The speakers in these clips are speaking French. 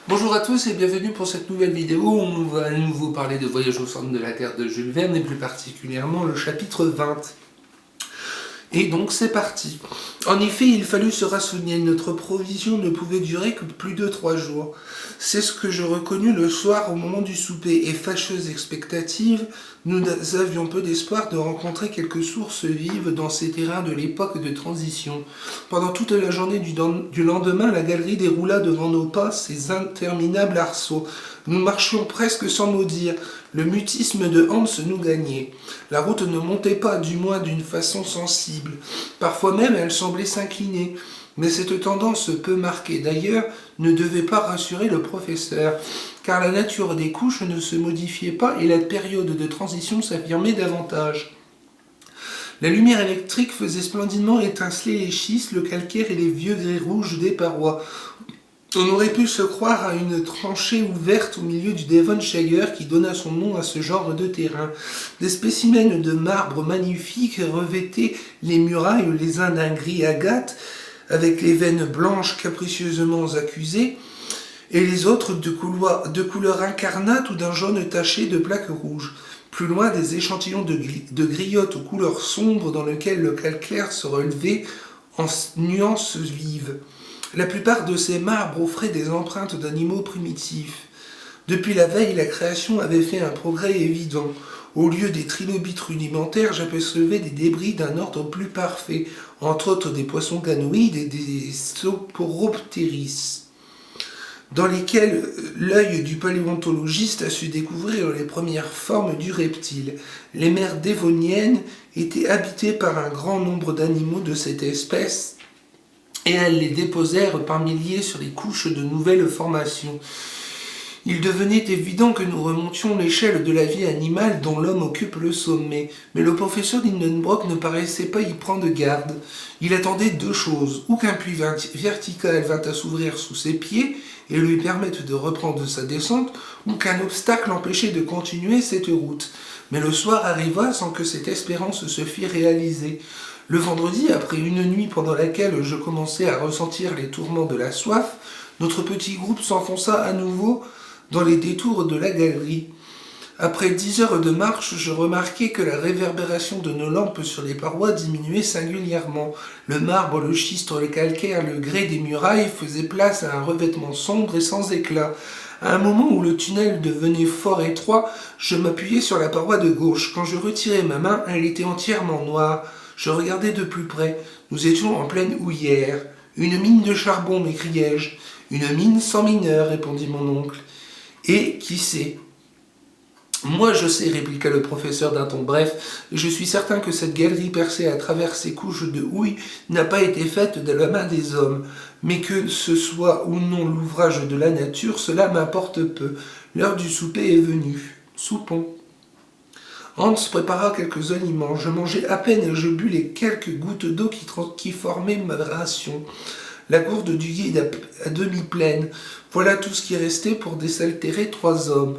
Bonjour à tous et bienvenue pour cette nouvelle vidéo où on va à nouveau parler de Voyage au centre de la Terre de Jules Verne et plus particulièrement le chapitre 20. Et donc c'est parti. En effet, il fallut se rassouvir, notre provision ne pouvait durer que plus de 3 jours. C'est ce que je reconnus le soir au moment du souper, et fâcheuse expectative, nous avions peu d'espoir de rencontrer quelques sources vives dans ces terrains de l'époque de transition. Pendant toute la journée du lendemain, la galerie déroula devant nos pas ses interminables arceaux. Nous marchions presque sans mot dire. Le mutisme de Hans nous gagnait. La route ne montait pas, du moins d'une façon sensible. Parfois même, elle semblait s'incliner. Mais cette tendance peu marquée d'ailleurs ne devait pas rassurer le professeur, car la nature des couches ne se modifiait pas et la période de transition s'affirmait davantage. La lumière électrique faisait splendidement étinceler les schistes, le calcaire et les vieux gris rouges des parois. On aurait pu se croire à une tranchée ouverte au milieu du Devonshire qui donna son nom à ce genre de terrain. Des spécimens de marbre magnifiques revêtaient les murailles, les uns d'un gris agate, avec les veines blanches capricieusement accusées, et les autres de couleur incarnate ou d'un jaune taché de plaques rouges. Plus loin, des échantillons de griottes aux couleurs sombres dans lesquelles le calcaire se relevait en nuances vives. La plupart de ces marbres offraient des empreintes d'animaux primitifs. Depuis la veille, la création avait fait un progrès évident. Au lieu des trilobites rudimentaires, j'apercevais des débris d'un ordre plus parfait, entre autres des poissons ganoïdes et des sauropteris, dans lesquels l'œil du paléontologiste a su découvrir les premières formes du reptile. Les mers dévoniennes étaient habitées par un grand nombre d'animaux de cette espèce, et elles les déposèrent par milliers sur les couches de nouvelles formations. Il devenait évident que nous remontions l'échelle de la vie animale dont l'homme occupe le sommet, mais le professeur Lindenbrock ne paraissait pas y prendre garde. Il attendait deux choses, ou qu'un puits vertical vint à s'ouvrir sous ses pieds et lui permette de reprendre sa descente, ou qu'un obstacle l'empêchait de continuer cette route. Mais le soir arriva sans que cette espérance se fît réaliser. Le vendredi, après une nuit pendant laquelle je commençais à ressentir les tourments de la soif, notre petit groupe s'enfonça à nouveau dans les détours de la galerie. Après 10 heures de marche, je remarquai que la réverbération de nos lampes sur les parois diminuait singulièrement. Le marbre, le schiste, le calcaire, le grès des murailles faisaient place à un revêtement sombre et sans éclat. À un moment où le tunnel devenait fort étroit, je m'appuyai sur la paroi de gauche. Quand je retirai ma main, elle était entièrement noire. Je regardai de plus près. Nous étions en pleine houillère. « Une mine de charbon, m'écriai-je. « Une mine sans mineur, répondit mon oncle. Et qui sait ? Moi je sais, répliqua le professeur d'un ton bref, et je suis certain que cette galerie percée à travers ces couches de houille n'a pas été faite de la main des hommes. Mais que ce soit ou non l'ouvrage de la nature, cela m'importe peu. L'heure du souper est venue. Soupons. Hans prépara quelques aliments. Je mangeai à peine et je bus les quelques gouttes d'eau qui formaient ma ration. La gourde du guide à demi pleine. Voilà tout ce qui restait pour désaltérer 3 hommes.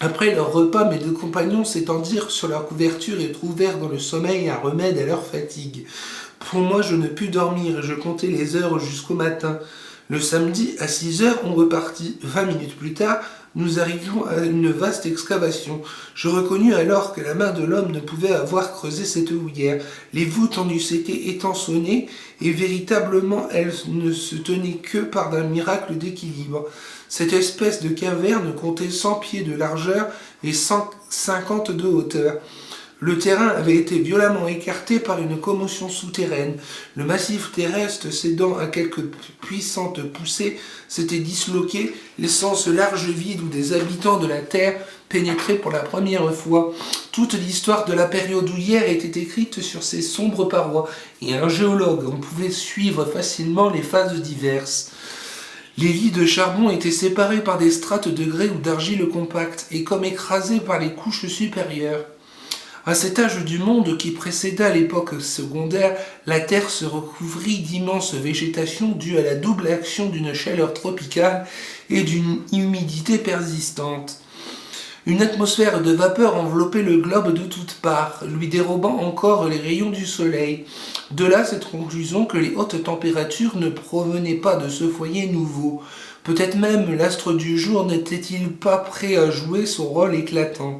Après leur repas, mes 2 compagnons s'étendirent sur leur couverture et trouvèrent dans le sommeil un remède à leur fatigue. Pour moi, je ne pus dormir et je comptai les heures jusqu'au matin. Le samedi, à 6 heures, on repartit. 20 minutes plus tard, nous arrivions à une vaste excavation. Je reconnus alors que la main de l'homme ne pouvait avoir creusé cette houillère. Les voûtes en eussent été étançonnées, et véritablement elles ne se tenaient que par un miracle d'équilibre. Cette espèce de caverne comptait 100 pieds de largeur et 150 de hauteur. Le terrain avait été violemment écarté par une commotion souterraine. Le massif terrestre, cédant à quelques puissantes poussées, s'était disloqué, laissant ce large vide où des habitants de la Terre pénétraient pour la première fois. Toute l'histoire de la période houillère était écrite sur ces sombres parois, et un géologue en pouvait suivre facilement les phases diverses. Les lits de charbon étaient séparés par des strates de grès ou d'argile compacte, et comme écrasés par les couches supérieures. À cet âge du monde qui précéda l'époque secondaire, la Terre se recouvrit d'immenses végétations dues à la double action d'une chaleur tropicale et d'une humidité persistante. Une atmosphère de vapeur enveloppait le globe de toutes parts, lui dérobant encore les rayons du soleil. De là cette conclusion que les hautes températures ne provenaient pas de ce foyer nouveau. Peut-être même l'astre du jour n'était-il pas prêt à jouer son rôle éclatant.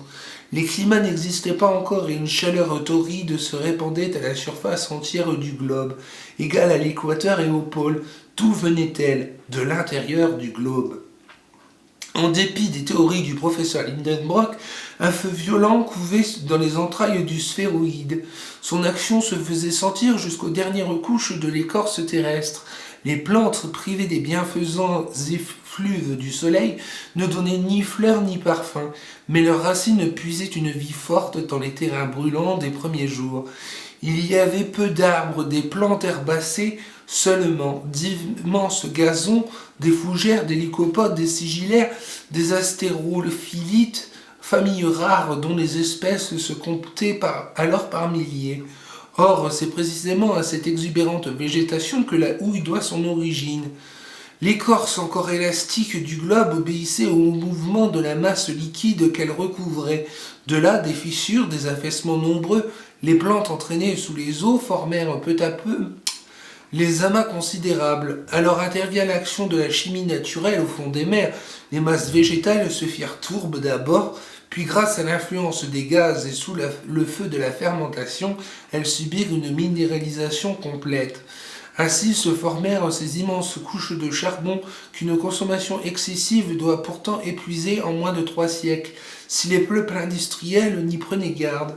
Les climats n'existaient pas encore et une chaleur torride se répandait à la surface entière du globe, égale à l'équateur et au pôle. D'où venait-elle? De l'intérieur du globe. En dépit des théories du professeur Lindenbrock, un feu violent couvait dans les entrailles du sphéroïde. Son action se faisait sentir jusqu'aux dernières couches de l'écorce terrestre. Les plantes, privées des bienfaisants effluves du soleil, ne donnaient ni fleurs ni parfum, mais leurs racines puisaient une vie forte dans les terrains brûlants des premiers jours. Il y avait peu d'arbres, des plantes herbacées seulement, d'immenses gazons, des fougères, des lycopodes, des sigillaires, des astérophilites, familles rares dont les espèces se comptaient alors par milliers. Or, c'est précisément à cette exubérante végétation que la houille doit son origine. L'écorce encore élastique du globe obéissait au mouvement de la masse liquide qu'elle recouvrait. De là, des fissures, des affaissements nombreux, les plantes entraînées sous les eaux formèrent peu à peu les amas considérables. Alors intervient l'action de la chimie naturelle au fond des mers. Les masses végétales se firent tourbes d'abord, puis grâce à l'influence des gaz et sous le feu de la fermentation, elles subirent une minéralisation complète. Ainsi se formèrent ces immenses couches de charbon qu'une consommation excessive doit pourtant épuiser en moins de 3 siècles, si les peuples industriels n'y prenaient garde.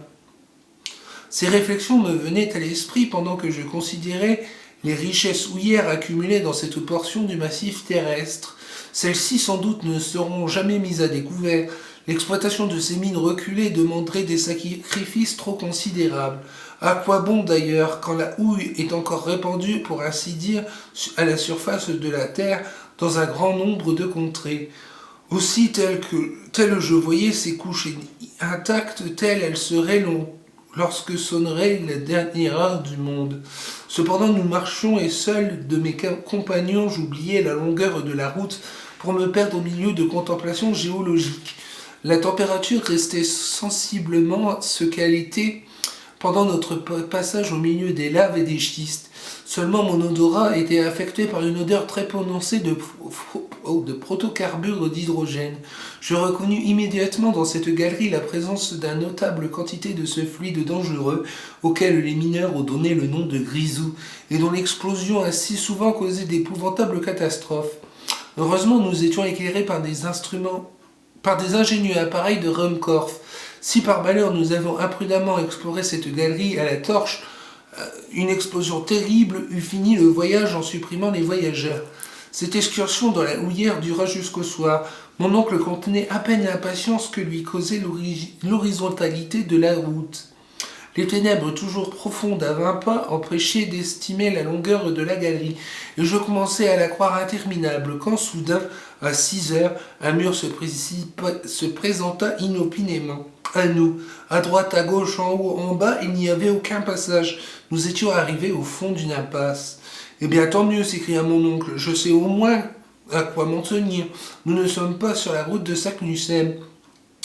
Ces réflexions me venaient à l'esprit pendant que je considérais les richesses houillères accumulées dans cette portion du massif terrestre. Celles-ci sans doute ne seront jamais mises à découvert. L'exploitation de ces mines reculées demanderait des sacrifices trop considérables. À quoi bon d'ailleurs quand la houille est encore répandue, pour ainsi dire, à la surface de la terre dans un grand nombre de contrées. Aussi, telle je voyais ces couches intactes, telles elles seraient lorsque sonnerait la dernière heure du monde. Cependant, nous marchions et seul de mes compagnons, j'oubliais la longueur de la route pour me perdre au milieu de contemplations géologiques. La température restait sensiblement ce qu'elle était pendant notre passage au milieu des laves et des schistes. Seulement mon odorat était affecté par une odeur très prononcée de protocarbures d'hydrogène. Je reconnus immédiatement dans cette galerie la présence d'une notable quantité de ce fluide dangereux auquel les mineurs ont donné le nom de grisou et dont l'explosion a si souvent causé d'épouvantables catastrophes. Heureusement, nous étions éclairés par des ingénieux appareils de Ruhmkorff. Si par malheur nous avons imprudemment exploré cette galerie à la torche, une explosion terrible eût fini le voyage en supprimant les voyageurs. Cette excursion dans la houillère dura jusqu'au soir. Mon oncle contenait à peine l'impatience que lui causait l'horizontalité de la route. Les ténèbres toujours profondes à 20 pas empêchaient d'estimer la longueur de la galerie, et je commençais à la croire interminable, quand soudain, à 6 heures, un mur se présenta inopinément à nous. À droite, à gauche, en haut, en bas, il n'y avait aucun passage. Nous étions arrivés au fond d'une impasse. Eh bien, tant mieux, s'écria mon oncle, je sais au moins à quoi m'en tenir. Nous ne sommes pas sur la route de Saknussemm.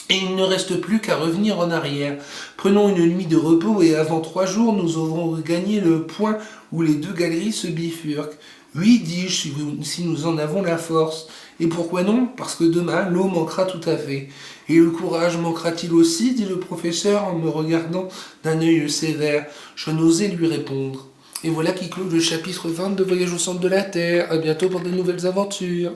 Et il ne reste plus qu'à revenir en arrière. Prenons une nuit de repos et avant 3 jours, nous aurons gagné le point où les 2 galeries se bifurquent. Oui, dis-je, si nous en avons la force. Et pourquoi non? Parce que demain, l'eau manquera tout à fait. Et le courage manquera-t-il aussi? Dit le professeur en me regardant d'un œil sévère. Je n'osais lui répondre. Et voilà qui clôt le chapitre 20 de Voyage au centre de la Terre. À bientôt pour de nouvelles aventures.